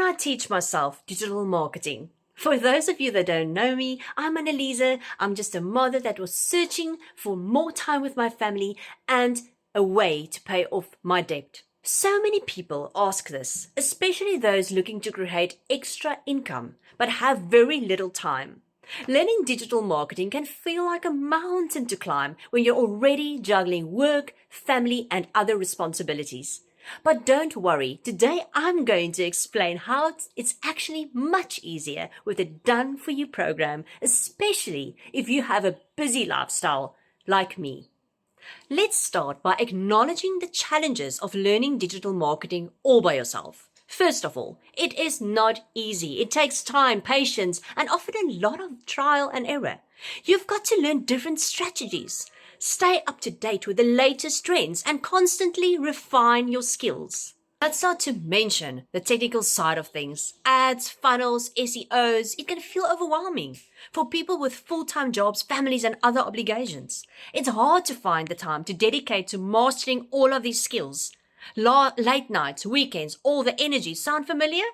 I teach myself digital marketing. For those of you that don't know me, I'm Annalisa. I'm just a mother that was searching for more time with my family and a way to pay off my debt. So many people ask this, especially those looking to create extra income but have very little time. Learning digital marketing can feel like a mountain to climb when you're already juggling work, family, and other responsibilities. But don't worry, today I'm going to explain how it's actually much easier with a done-for-you program, especially if you have a busy lifestyle like me. Let's start by acknowledging the challenges of learning digital marketing all by yourself. First of all, it is not easy. It takes time, patience, and often a lot of trial and error. You've got to learn different strategies, stay up to date with the latest trends, and constantly refine your skills. That's not to mention the technical side of things. Ads, funnels, SEOs, it can feel overwhelming for people with full-time jobs, families, and other obligations. It's hard to find the time to dedicate to mastering all of these skills. Late nights, weekends, all the energy. Sound familiar?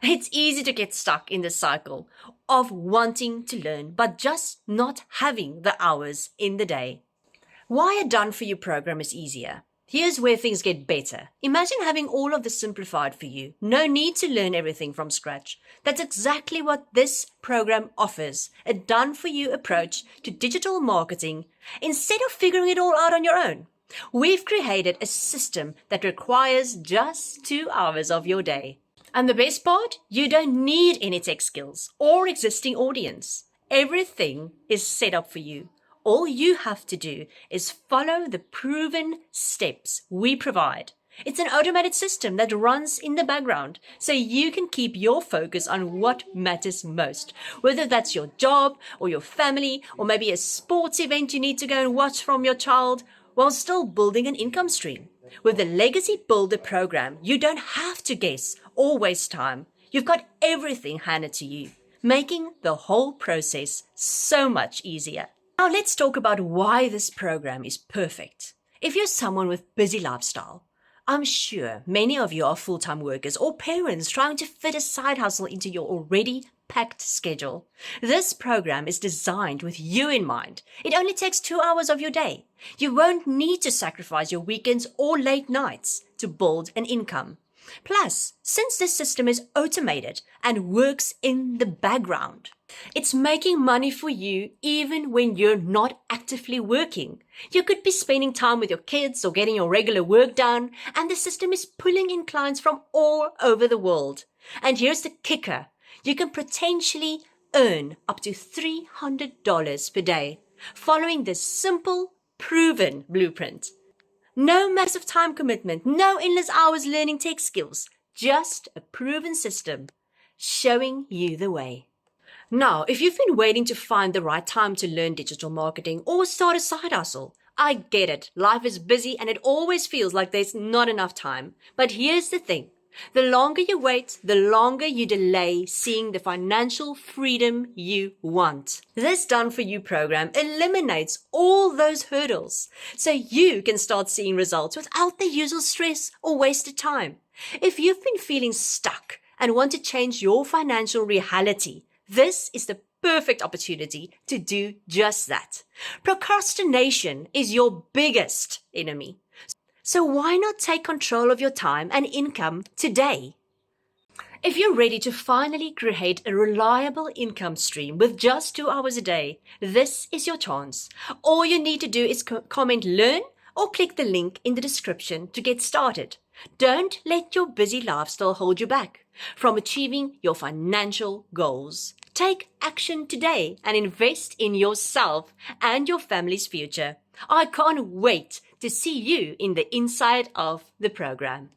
It's easy to get stuck in the cycle of wanting to learn, but just not having the hours in the day. Why a done-for-you program is easier. Here's where things get better. Imagine having all of this simplified for you. No need to learn everything from scratch. That's exactly what this program offers. A done-for-you approach to digital marketing instead of figuring it all out on your own. We've created a system that requires just 2 hours of your day. And the best part? You don't need any tech skills or existing audience. Everything is set up for you. All you have to do is follow the proven steps we provide. It's an automated system that runs in the background so you can keep your focus on what matters most, whether that's your job or your family or maybe a sports event you need to go and watch from your child while still building an income stream. With the Legacy Builder program, you don't have to guess or waste time. You've got everything handed to you, making the whole process so much easier. Now let's talk about why this program is perfect. If you're someone with busy lifestyle, I'm sure many of you are full-time workers or parents trying to fit a side hustle into your already packed schedule. This program is designed with you in mind. It only takes 2 hours of your day. You won't need to sacrifice your weekends or late nights to build an income. Plus, since this system is automated and works in the background, it's making money for you even when you're not actively working. You could be spending time with your kids or getting your regular work done, and the system is pulling in clients from all over the world. And here's the kicker. You can potentially earn up to $300 per day following this simple, proven blueprint. No massive time commitment, no endless hours learning tech skills, just a proven system showing you the way. Now, if you've been waiting to find the right time to learn digital marketing or start a side hustle, I get it. Life is busy and it always feels like there's not enough time. But here's the thing. The longer you wait, the longer you delay seeing the financial freedom you want. This done-for-you program eliminates all those hurdles so you can start seeing results without the usual stress or wasted time. If you've been feeling stuck and want to change your financial reality, this is the perfect opportunity to do just that. Procrastination is your biggest enemy. So why not take control of your time and income today? If you're ready to finally create a reliable income stream with just 2 hours a day, this is your chance. All you need to do is comment learn or click the link in the description to get started. Don't let your busy lifestyle hold you back from achieving your financial goals. Take action today and invest in yourself and your family's future. I can't wait to see you in the inside of the program.